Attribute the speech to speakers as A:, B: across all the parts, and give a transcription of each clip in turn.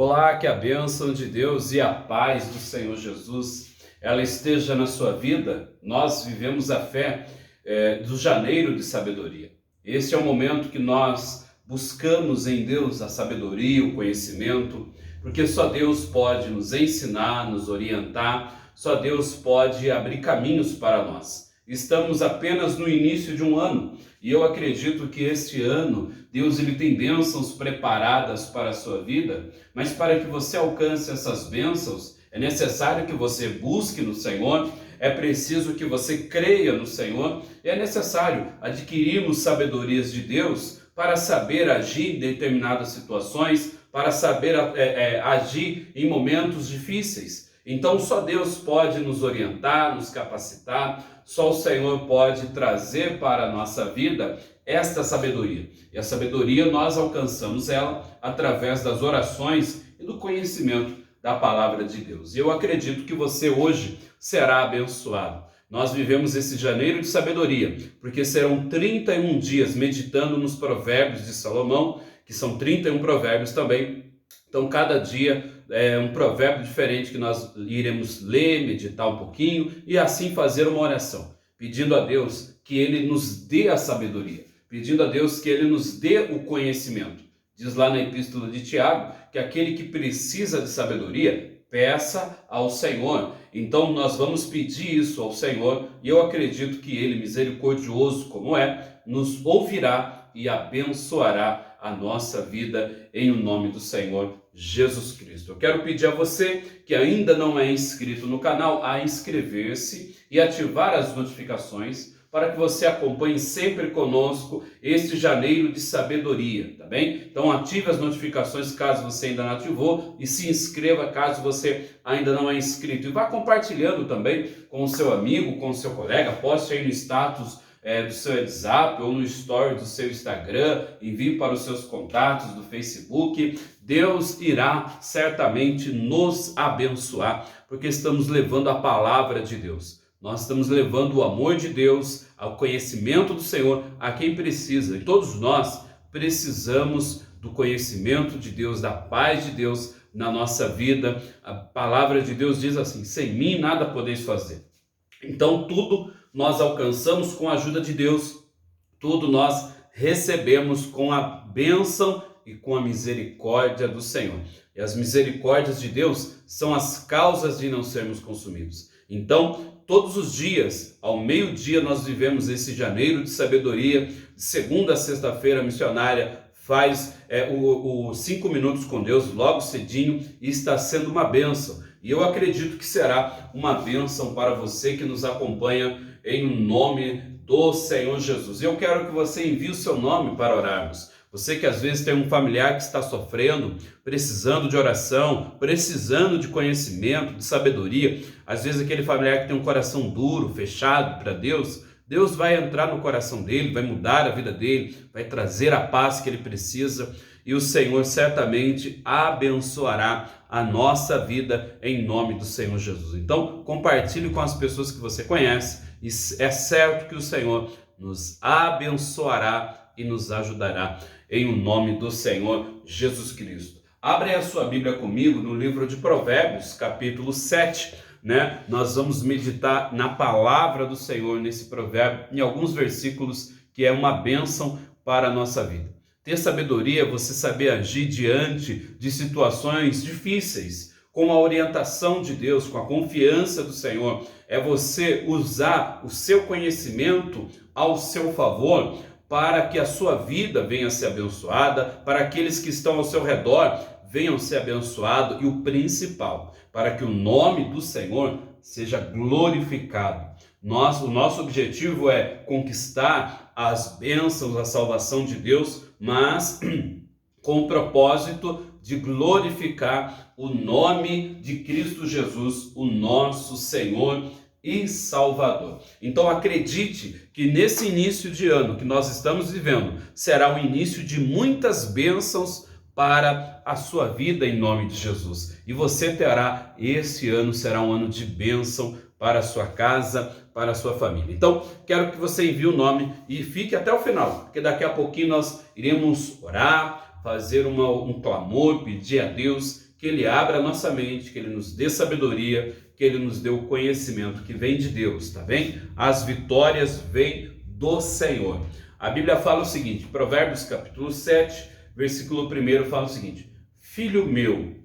A: Olá, que a bênção de Deus e a paz do Senhor Jesus, ela esteja na sua vida. Nós vivemos a fé do janeiro de sabedoria. Este é o momento que nós buscamos em Deus a sabedoria, o conhecimento, porque só Deus pode nos ensinar, nos orientar, só Deus pode abrir caminhos para nós. Estamos apenas no início de um ano e eu acredito que este ano Deus ele tem bênçãos preparadas para a sua vida, mas para que você alcance essas bênçãos é necessário que você busque no Senhor, é preciso que você creia no Senhor e é necessário adquirirmos sabedorias de Deus para saber agir em determinadas situações, para saber agir em momentos difíceis. Então só Deus pode nos orientar, nos capacitar, só o Senhor pode trazer para a nossa vida esta sabedoria. E a sabedoria nós alcançamos ela através das orações e do conhecimento da palavra de Deus. E eu acredito que você hoje será abençoado. Nós vivemos esse janeiro de sabedoria, porque serão 31 dias meditando nos provérbios de Salomão, que são 31 provérbios também. Então cada dia é um provérbio diferente que nós iremos ler, meditar um pouquinho e assim fazer uma oração, pedindo a Deus que Ele nos dê a sabedoria, pedindo a Deus que Ele nos dê o conhecimento. Diz lá na epístola de Tiago que aquele que precisa de sabedoria, peça ao Senhor. Então nós vamos pedir isso ao Senhor e eu acredito que Ele, misericordioso como é, nos ouvirá e abençoará a nossa vida em nome do Senhor Jesus Cristo. Eu quero pedir a você que ainda não é inscrito no canal a inscrever-se e ativar as notificações para que você acompanhe sempre conosco este janeiro de sabedoria, tá bem? Então ative as notificações caso você ainda não ativou e se inscreva caso você ainda não é inscrito. E vá compartilhando também com o seu amigo, com o seu colega, poste aí no status do seu WhatsApp ou no story do seu Instagram, envie para os seus contatos do Facebook. Deus irá certamente nos abençoar, porque estamos levando a palavra de Deus. Nós estamos levando o amor de Deus, ao conhecimento do Senhor, a quem precisa. E todos nós precisamos do conhecimento de Deus, da paz de Deus na nossa vida. A palavra de Deus diz assim: sem mim nada podeis fazer. Então tudo nós alcançamos com a ajuda de Deus, tudo nós recebemos com a bênção e com a misericórdia do Senhor. E as misericórdias de Deus são as causas de não sermos consumidos. Então, todos os dias, ao meio-dia, nós vivemos esse janeiro de sabedoria, de segunda a sexta-feira, a missionária faz os 5 minutos com Deus logo cedinho e está sendo uma bênção. E eu acredito que será uma bênção para você que nos acompanha em nome do Senhor Jesus. Eu quero que você envie o seu nome para orarmos. Você que às vezes tem um familiar que está sofrendo, precisando de oração, precisando de conhecimento, de sabedoria. Às vezes aquele familiar que tem um coração duro, fechado para Deus, Deus vai entrar no coração dele, vai mudar a vida dele, vai trazer a paz que ele precisa. E o Senhor certamente abençoará a nossa vida em nome do Senhor Jesus. Então, compartilhe com as pessoas que você conhece e é certo que o Senhor nos abençoará e nos ajudará em nome do Senhor Jesus Cristo. Abre a sua Bíblia comigo no livro de Provérbios, capítulo 7, né? Nós vamos meditar na palavra do Senhor nesse provérbio, em alguns versículos que é uma bênção para a nossa vida. Ter sabedoria é você saber agir diante de situações difíceis, com a orientação de Deus, com a confiança do Senhor. É você usar o seu conhecimento ao seu favor para que a sua vida venha a ser abençoada, para aqueles que estão ao seu redor venham a ser abençoados e o principal, para que o nome do Senhor seja glorificado. O nosso objetivo é conquistar as bênçãos, a salvação de Deus, mas com o propósito de glorificar o nome de Cristo Jesus, o nosso Senhor e Salvador. Então acredite que nesse início de ano que nós estamos vivendo será o início de muitas bênçãos para a sua vida em nome de Jesus. E você terá, esse ano será um ano de bênção para a sua casa, para a sua família. Então, quero que você envie o nome e fique até o final, porque daqui a pouquinho nós iremos orar, fazer um clamor, pedir a Deus que Ele abra a nossa mente, que Ele nos dê sabedoria, que Ele nos dê o conhecimento que vem de Deus, tá bem? As vitórias vêm do Senhor. A Bíblia fala o seguinte, Provérbios capítulo 7, versículo 1 fala o seguinte: Filho meu,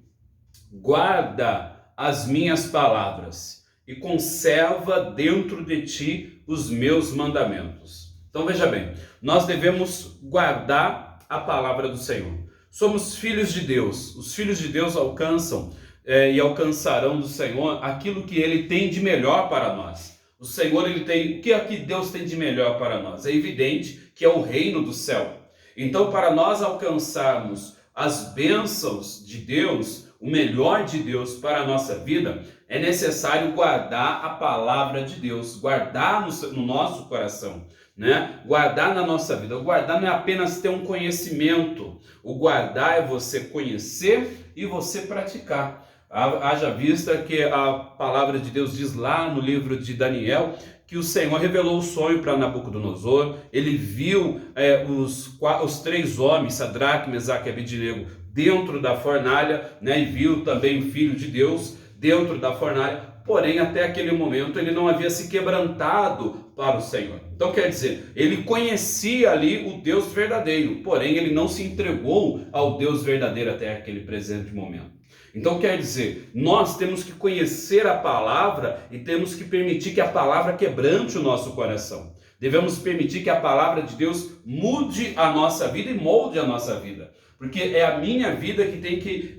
A: guarda as minhas palavras e conserva dentro de ti os meus mandamentos. Então veja bem, nós devemos guardar a palavra do Senhor. Somos filhos de Deus. Os filhos de Deus alcançam e alcançarão do Senhor aquilo que Ele tem de melhor para nós. O Senhor, Ele tem, o que é que Deus tem de melhor para nós? É evidente que é o reino do céu. Então, para nós alcançarmos as bênçãos de Deus, o melhor de Deus para a nossa vida, é necessário guardar a palavra de Deus, guardar no nosso coração, né? Guardar na nossa vida. O guardar não é apenas ter um conhecimento, o guardar é você conhecer e você praticar. Haja vista que a palavra de Deus diz lá no livro de Daniel que o Senhor revelou o sonho para Nabucodonosor. Ele viu os 3 homens, Sadraque, Mesaque e Abednego, dentro da fornalha, né? E viu também o Filho de Deus dentro da fornalha. Porém, até aquele momento, ele não havia se quebrantado para o Senhor. Então, quer dizer, ele conhecia ali o Deus verdadeiro, porém, ele não se entregou ao Deus verdadeiro até aquele presente momento. Então, quer dizer, nós temos que conhecer a palavra e temos que permitir que a palavra quebrante o nosso coração. Devemos permitir que a palavra de Deus mude a nossa vida e molde a nossa vida. Porque é a minha vida que tem que,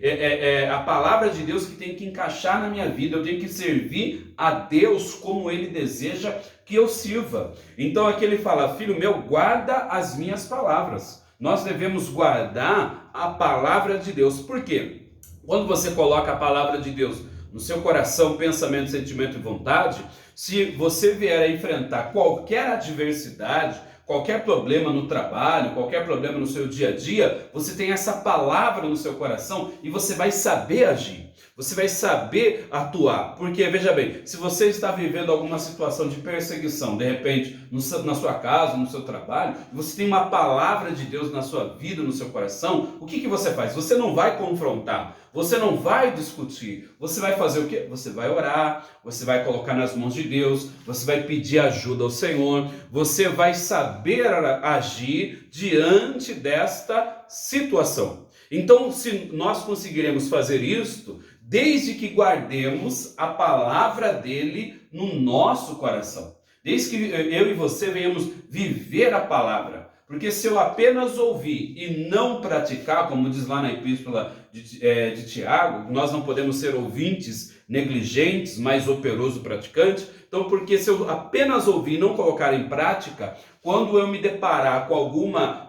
A: a palavra de Deus que tem que encaixar na minha vida. Eu tenho que servir a Deus como Ele deseja que eu sirva. Então aqui ele fala: filho meu, guarda as minhas palavras. Nós devemos guardar a palavra de Deus. Por quê? Quando você coloca a palavra de Deus no seu coração, pensamento, sentimento e vontade, se você vier a enfrentar qualquer adversidade, qualquer problema no trabalho, qualquer problema no seu dia a dia, você tem essa palavra no seu coração e você vai saber agir. Você vai saber atuar. Porque, veja bem, se você está vivendo alguma situação de perseguição, de repente, na sua casa, no seu trabalho, você tem uma palavra de Deus na sua vida, no seu coração, o que você faz? Você não vai confrontar, você não vai discutir, você vai fazer o quê? Você vai orar, você vai colocar nas mãos de Deus, você vai pedir ajuda ao Senhor, você vai saber agir diante desta situação. Então, se nós conseguiremos fazer isto, desde que guardemos a palavra dele no nosse coração, desde que eu e você venhamos viver a palavra, porque se eu apenas ouvir e não praticar, como diz lá na epístola de Tiago, nós não podemos ser ouvintes negligentes, mas operoso praticante. Então, porque se eu apenas ouvir e não colocar em prática, quando eu me deparar com alguma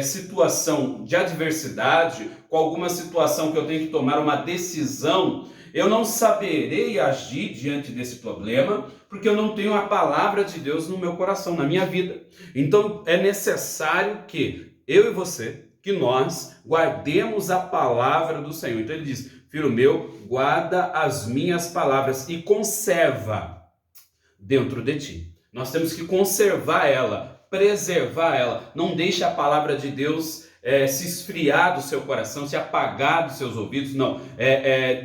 A: situação de adversidade, com alguma situação que eu tenho que tomar uma decisão, eu não saberei agir diante desse problema, porque eu não tenho a palavra de Deus no meu coração, na minha vida. Então é necessário que eu e você, que nós guardemos a palavra do Senhor. Então ele diz: filho meu, guarda as minhas palavras e conserva dentro de ti. Nós temos que conservar ela, preservar ela. Não deixe a palavra de Deus se esfriar do seu coração, se apagar dos seus ouvidos. Não,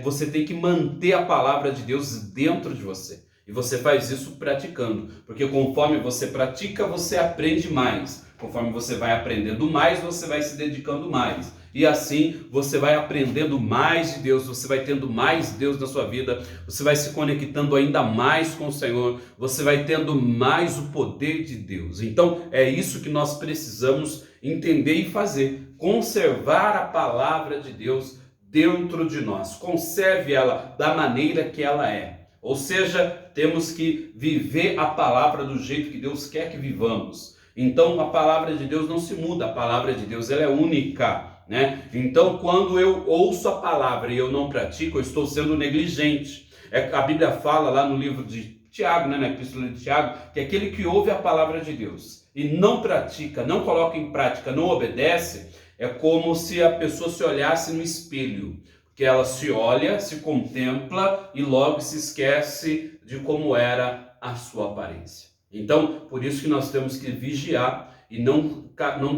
A: você tem que manter a palavra de Deus dentro de você. E você faz isso praticando, porque conforme você pratica, você aprende mais. Conforme você vai aprendendo mais, você vai se dedicando mais. E assim você vai aprendendo mais de Deus, você vai tendo mais Deus na sua vida, você vai se conectando ainda mais com o Senhor, você vai tendo mais o poder de Deus. Então é isso que nós precisamos entender e fazer: conservar a palavra de Deus dentro de nós. Conserve ela da maneira que ela é. Ou seja, temos que viver a palavra do jeito que Deus quer que vivamos. Então a palavra de Deus não se muda, a palavra de Deus ela é única. Então, quando eu ouço a palavra e eu não pratico, eu estou sendo negligente. A Bíblia fala lá no livro de Tiago, na epístola de Tiago, que aquele que ouve a palavra de Deus e não pratica, não coloca em prática, não obedece, é como se a pessoa se olhasse no espelho, porque ela se olha, se contempla e logo se esquece de como era a sua aparência. Então, por isso que nós temos que vigiar e não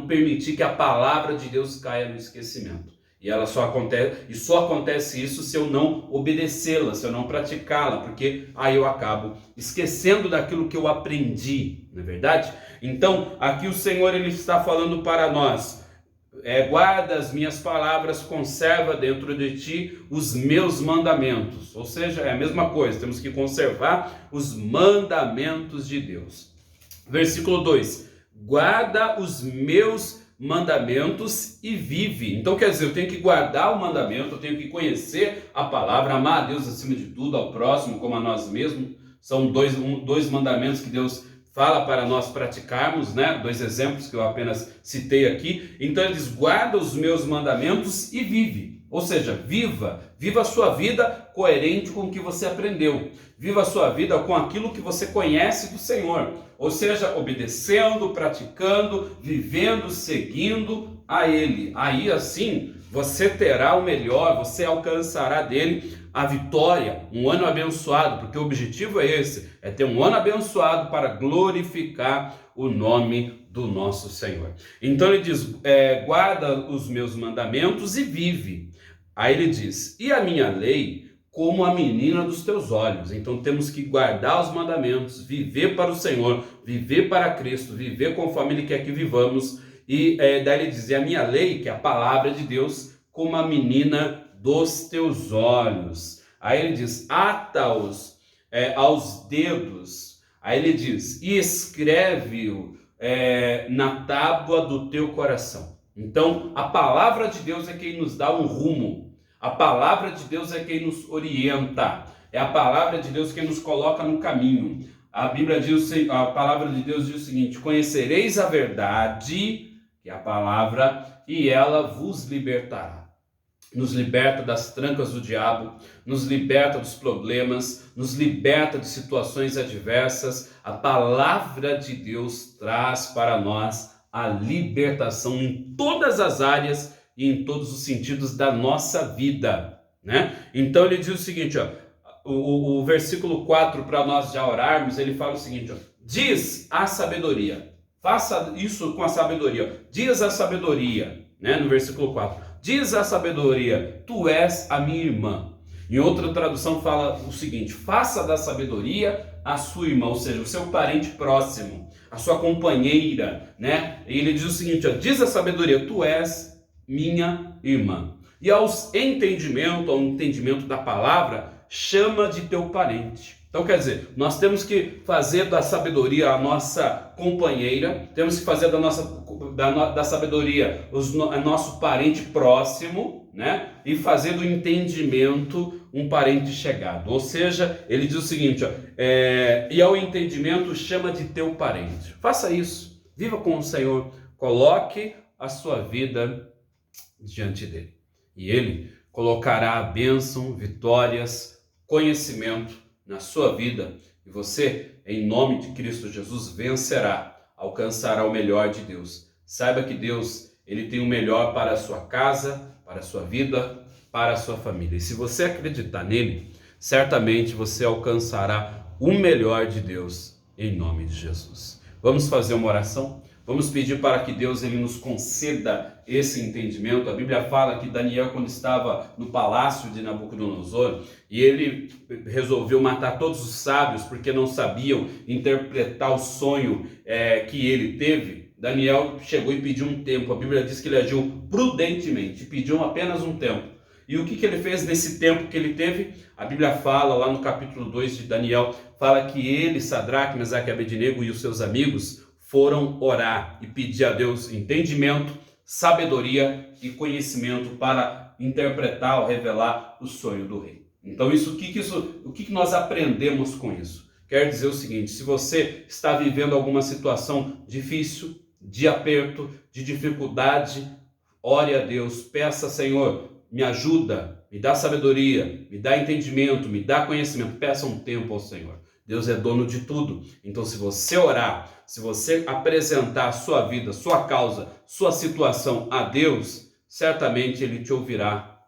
A: permitir que a palavra de Deus caia no esquecimento. E ela só acontece isso se eu não obedecê-la, se eu não praticá-la, porque aí eu acabo esquecendo daquilo que eu aprendi, não é verdade? Então, aqui o Senhor ele está falando para nós: guarda as minhas palavras, conserva dentro de ti os meus mandamentos. Ou seja, é a mesma coisa, temos que conservar os mandamentos de Deus. Versículo 2: guarda os meus mandamentos e vive. Então quer dizer, eu tenho que guardar o mandamento, eu tenho que conhecer a palavra, amar a Deus acima de tudo, ao próximo como a nós mesmos. São dois mandamentos que Deus fala para nós praticarmos, né? 2 exemplos que eu apenas citei aqui. Então ele diz: guarda os meus mandamentos e vive. Ou seja, viva a sua vida coerente com o que você aprendeu. Viva a sua vida com aquilo que você conhece do Senhor. Ou seja, obedecendo, praticando, vivendo, seguindo a Ele. Aí assim você terá o melhor, você alcançará dele a vitória, um ano abençoado, porque o objetivo é esse, é ter um ano abençoado para glorificar o nome do nosso Senhor. Então ele diz: guarda os meus mandamentos e vive. Aí ele diz: e a minha lei como a menina dos teus olhos. Então temos que guardar os mandamentos, viver para o Senhor, viver para Cristo, viver conforme Ele quer que vivamos. E daí ele diz: e a minha lei, que é a palavra de Deus, como a menina dos teus olhos. Aí ele diz: ata-os aos dedos. Aí ele diz: e escreve-o na tábua do teu coração. Então a palavra de Deus é quem nos dá um rumo. A palavra de Deus é quem nos orienta. É a palavra de Deus quem nos coloca no caminho. A Bíblia diz, a palavra de Deus diz o seguinte: conhecereis a verdade, que é a palavra, e ela vos libertará. Nos liberta das trancas do diabo, nos liberta dos problemas, nos liberta de situações adversas. A palavra de Deus traz para nós a libertação em todas as áreas e em todos os sentidos da nossa vida, né? Então ele diz o seguinte, o versículo 4, para nós já orarmos, ele fala o seguinte, diz a sabedoria, faça isso com a sabedoria, diz a sabedoria, né? No versículo 4, diz a sabedoria, tu és a minha irmã. Em outra tradução fala o seguinte: faça da sabedoria a sua irmã, ou seja, o seu parente próximo, a sua companheira, né? E ele diz o seguinte, diz a sabedoria, tu és minha irmã. E ao entendimento da palavra, chama de teu parente. Então quer dizer, nós temos que fazer da sabedoria a nossa companheira, temos que fazer da sabedoria o nosso parente próximo, né? E fazer do entendimento um parente chegado. Ou seja, ele diz o seguinte, e ao entendimento chama de teu parente. Faça isso, viva com o Senhor, coloque a sua vida diante dele. E ele colocará a bênção, vitórias, conhecimento na sua vida. E você, em nome de Cristo Jesus, vencerá, alcançará o melhor de Deus. Saiba que Deus, ele tem o melhor para a sua casa, para a sua vida, para a sua família. E se você acreditar nele, certamente você alcançará o melhor de Deus, em nome de Jesus. Vamos fazer uma oração? Vamos pedir para que Deus ele nos conceda esse entendimento. A Bíblia fala que Daniel, quando estava no palácio de Nabucodonosor, e ele resolveu matar todos os sábios porque não sabiam interpretar o sonho que ele teve, Daniel chegou e pediu um tempo. A Bíblia diz que ele agiu prudentemente, pediu apenas um tempo. E o que ele fez nesse tempo que ele teve? A Bíblia fala lá no capítulo 2 de Daniel, fala que ele, Sadraque, Mesaque e Abednego e os seus amigos foram orar e pedir a Deus entendimento, sabedoria e conhecimento para interpretar ou revelar o sonho do rei. Então o que nós aprendemos com isso? Quer dizer o seguinte: se você está vivendo alguma situação difícil, de aperto, de dificuldade, ore a Deus, peça: Senhor, me ajuda, me dá sabedoria, me dá entendimento, me dá conhecimento. Peça um tempo ao Senhor. Deus é dono de tudo. Então, se você orar, se você apresentar a sua vida, sua causa, sua situação a Deus, certamente Ele te ouvirá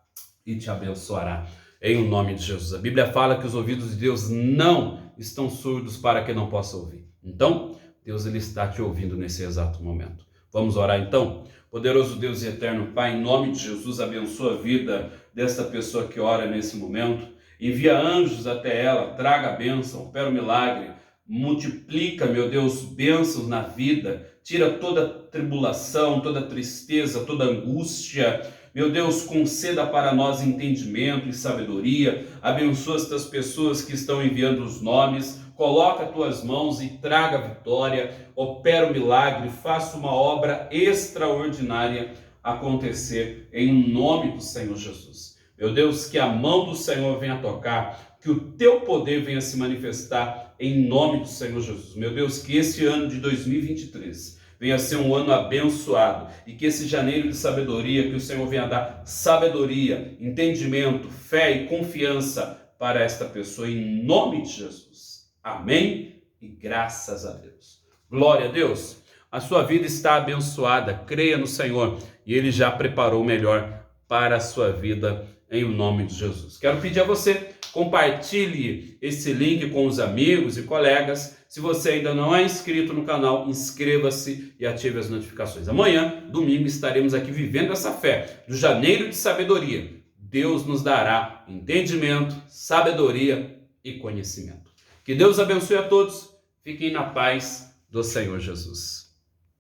A: e te abençoará. Em nome de Jesus. A Bíblia fala que os ouvidos de Deus não estão surdos para que não possa ouvir. Então, Deus ele está te ouvindo nesse exato momento. Vamos orar então? Poderoso Deus e eterno Pai, em nome de Jesus, abençoa a vida desta pessoa que ora nesse momento. Envia anjos até ela, traga a bênção, opera o milagre, multiplica, meu Deus, bênçãos na vida, tira toda tribulação, toda tristeza, toda angústia. Meu Deus, conceda para nós entendimento e sabedoria. Abençoa estas pessoas que estão enviando os nomes. Coloca as tuas mãos e traga a vitória. Opera o milagre, faça uma obra extraordinária acontecer em nome do Senhor Jesus. Meu Deus, que a mão do Senhor venha tocar, que o teu poder venha se manifestar em nome do Senhor Jesus. Meu Deus, que esse ano de 2023 venha ser um ano abençoado e que esse janeiro de sabedoria, que o Senhor venha dar sabedoria, entendimento, fé e confiança para esta pessoa em nome de Jesus. Amém e graças a Deus. Glória a Deus. A sua vida está abençoada, creia no Senhor e Ele já preparou o melhor para a sua vida em nome de Jesus. Quero pedir a você, compartilhe esse link com os amigos e colegas. Se você ainda não é inscrito no canal, inscreva-se e ative as notificações. Amanhã, domingo, estaremos aqui vivendo essa fé do janeiro de sabedoria. Deus nos dará entendimento, sabedoria e conhecimento. Que Deus abençoe a todos. Fiquem na paz do Senhor Jesus.